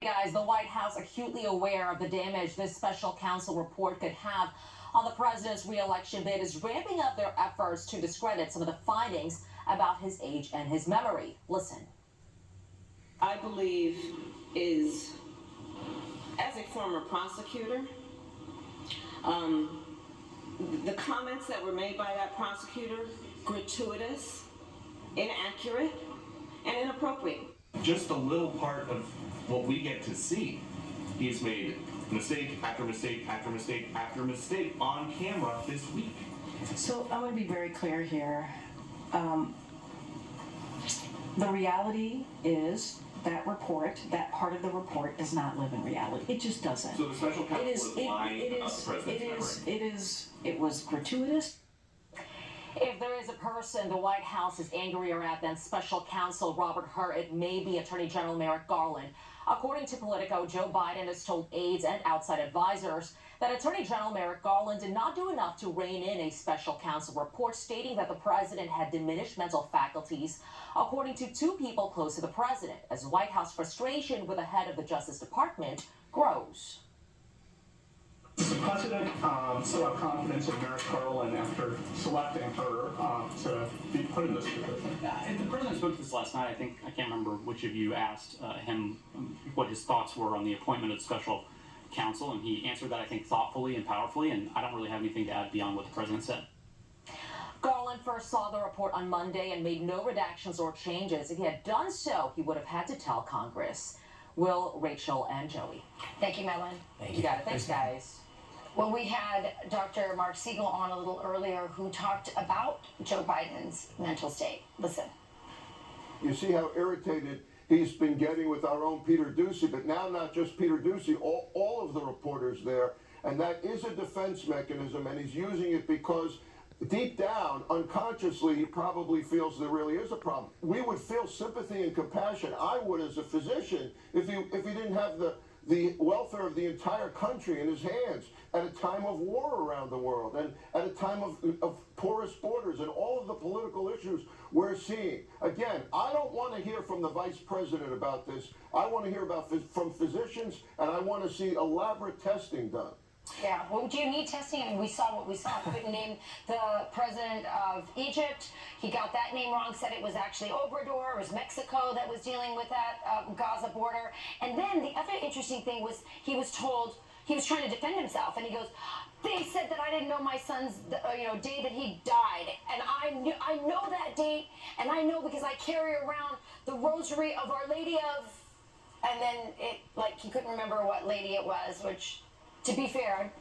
Guys, the White House acutely aware of the damage this special counsel report could have on the president's re-election bid is ramping up their efforts to discredit some of the findings about his age and his memory. Listen. I believe is, as a former prosecutor, the comments that were made by that prosecutor, gratuitous, inaccurate, and inappropriate. Just a little part of what we get to see. He's made mistake after mistake after mistake after mistake on camera this week. So I want to be very clear here. The reality is that report, that part of the report, does not live in reality. It just doesn't. So the special counsel is lying about the president's memory. It was gratuitous. If there is a person the White House is angrier at than special counsel Robert Hur, it may be Attorney General Merrick Garland. According to Politico, Joe Biden has told aides and outside advisors that Attorney General Merrick Garland did not do enough to rein in a special counsel report stating that the president had diminished mental faculties, according to two people close to the president, as White House frustration with the head of the Justice Department grows. Does the president still have confidence in Merrick Garland after selecting her to be put in this position? The president spoke to this last night. I can't remember which of you asked him what his thoughts were on the appointment of special counsel, and he answered that, I think, thoughtfully and powerfully, and I don't really have anything to add beyond what the president said. Garland first saw the report on Monday and made no redactions or changes. If he had done so, he would have had to tell Congress. Will, Rachel, and Joey. Thank you, Madeline. Thank you. Got it. Thanks, guys. Well, we had Dr. Mark Siegel on a little earlier who talked about Joe Biden's mental state. Listen. You see how irritated he's been getting with our own Peter Doocy, but now not just Peter Doocy, all of the reporters there. And that is a defense mechanism, and he's using it because deep down, unconsciously, he probably feels there really is a problem. We would feel sympathy and compassion. I would as a physician if he didn't have the welfare of the entire country in his hands at a time of war around the world and at a time of porous borders and all of the political issues we're seeing. Again, I don't want to hear from the vice president about this. I want to hear from physicians, and I want to see elaborate testing done. Yeah, well, do you need testing? I mean, we saw what we saw. Couldn't name the president of Egypt. He got that name wrong, said it was actually Obrador. It was Mexico that was dealing with that Gaza border. And then the other interesting thing was he was told, he was trying to defend himself, and he goes, they said that I didn't know my son's day that he died, and I know that date, and I know because I carry around the rosary of Our Lady of, and then he couldn't remember what lady it was, which, to be fair,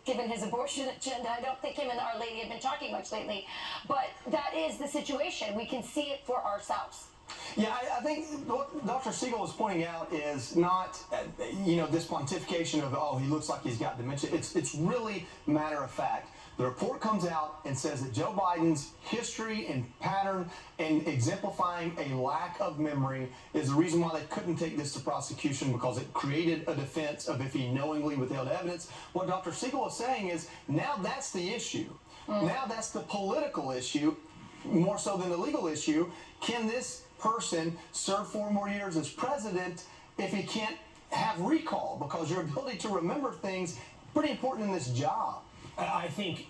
given his abortion agenda, I don't think him and Our Lady have been talking much lately. But that is the situation. We can see it for ourselves. Yeah, I think what Dr. Siegel is pointing out is not, this pontification of, oh, he looks like he's got dementia. It's really matter of fact. The report comes out and says that Joe Biden's history and pattern and exemplifying a lack of memory is the reason why they couldn't take this to prosecution, because it created a defense of if he knowingly withheld evidence. What Dr. Siegel is saying is now that's the issue. Now that's the political issue, more so than the legal issue. Can this person serve 4 more years as president if he can't have recall? Because your ability to remember things pretty important in this job. I think,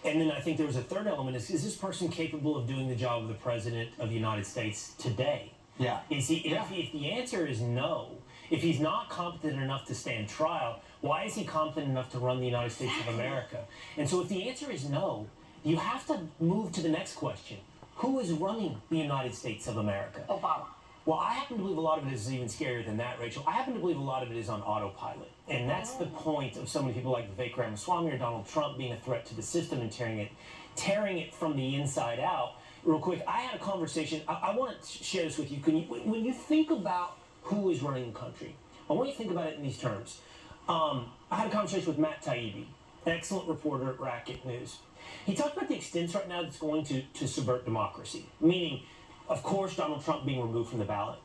and then I think there was a third element, is this person capable of doing the job of the president of the United States today? Yeah. Is he? If the answer is no, if he's not competent enough to stand trial, why is he competent enough to run the United States of America? And so if the answer is no, you have to move to the next question. Who is running the United States of America? Obama. Well, I happen to believe a lot of it is even scarier than that, Rachel. I happen to believe a lot of it is on autopilot. And that's the point of so many people like Vivek Ramaswamy or Donald Trump being a threat to the system and tearing it from the inside out. Real quick, I had a conversation. I want to share this with you. When you think about who is running the country, I want you to think about it in these terms. I had a conversation with Matt Taibbi, excellent reporter at Racket News. He talked about the extent right now that's going to subvert democracy, meaning Of course, Donald Trump being removed from the ballot.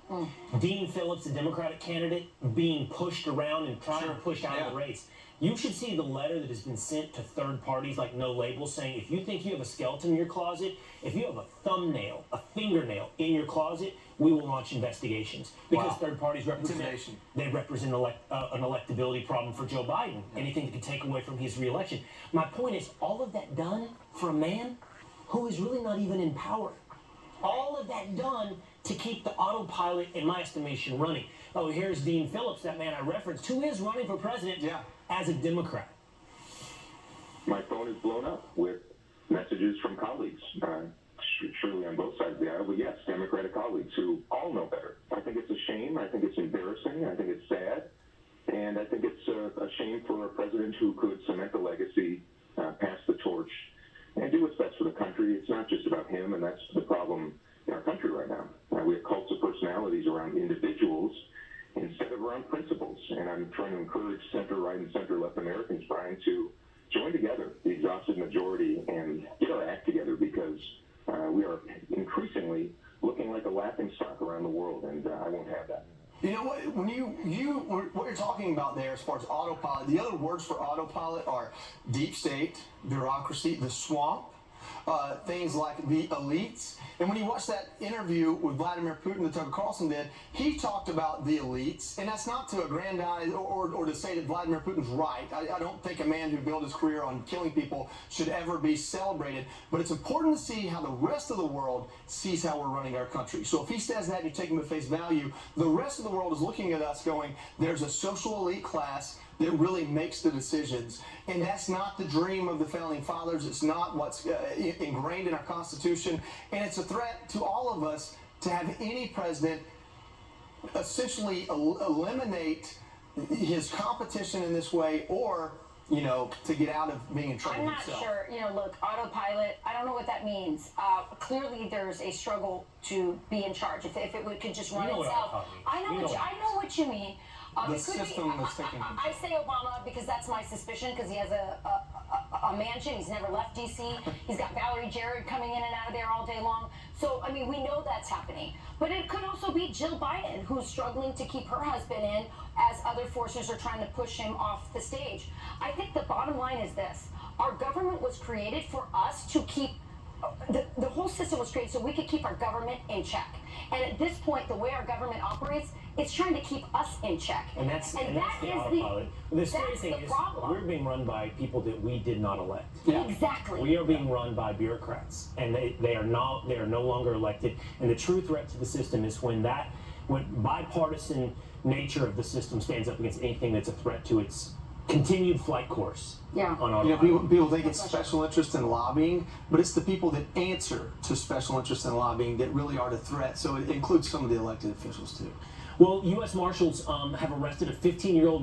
Dean Phillips, the Democratic candidate, being pushed around and trying to push out of the race. You should see the letter that has been sent to third parties like No Label saying if you think you have a skeleton in your closet, if you have a thumbnail, a fingernail in your closet, we will launch investigations. Because third parties represent an electability problem for Joe Biden. Anything that could take away from his reelection. My point is, all of that done for a man who is really not even in power. All of that done to keep the autopilot, in my estimation, running. Oh, here's Dean Phillips, that man I referenced, who is running for president as a Democrat. My phone is blown up with messages from colleagues, surely on both sides of the aisle, but yes, Democratic colleagues who all know better. I think it's a shame. I think it's embarrassing. I think it's sad. And I think it's a shame for a president who could cement the legacy, pass the torch, and do what's best for the country. It's not just about him, and that's the problem in our country right now. We have cults of personalities around individuals instead of around principles. And I'm trying to encourage center-right and center-left Americans, Brian, to join together, the exhausted majority, and get our act together, because we are increasingly looking like a laughingstock around the world, and I won't have that. You know what? When what you're talking about there, as far as autopilot, the other words for autopilot are deep state, bureaucracy, the swamp, things like the elites. And when you watch that interview with Vladimir Putin that Tucker Carlson did, he talked about the elites, and that's not to aggrandize or to say that Vladimir Putin's right. I don't think a man who built his career on killing people should ever be celebrated, but it's important to see how the rest of the world sees how we're running our country. So if he says that and you take him at face value, the rest of the world is looking at us going, there's a social elite class that really makes the decisions. And that's not the dream of the Founding Fathers. It's not what's ingrained in our Constitution. And it's a threat to all of us to have any president essentially eliminate his competition in this way, or, you know, to get out of being in trouble himself. I'm not sure. You know, look, autopilot, I don't know what that means. Clearly, there's a struggle to be in charge. If it could just run itself. I know what you mean. The system is taking control. I say Obama because that's my suspicion, because he has a mansion. He's never left D.C. He's got Valerie Jarrett coming in and out of there all day long. So, I mean, we know that's happening. But it could also be Jill Biden, who's struggling to keep her husband in as other forces are trying to push him off the stage. I think the bottom line is this. Our government was created for us to keep the whole system was created so we could keep our government in check. And at this point, the way our government operates, it's trying to keep us in check. And that's the autopilot. The scary thing is we're being run by people that we did not elect. Exactly. We are being run by bureaucrats, and they are no longer elected. And the true threat to the system is when bipartisan nature of the system stands up against anything that's a threat to its continued flight course. On autopilot. You know, people think it's special interest in lobbying, but it's the people that answer to special interest in lobbying that really are the threat. So it includes some of the elected officials too. Well, U.S. Marshals have arrested a 15-year-old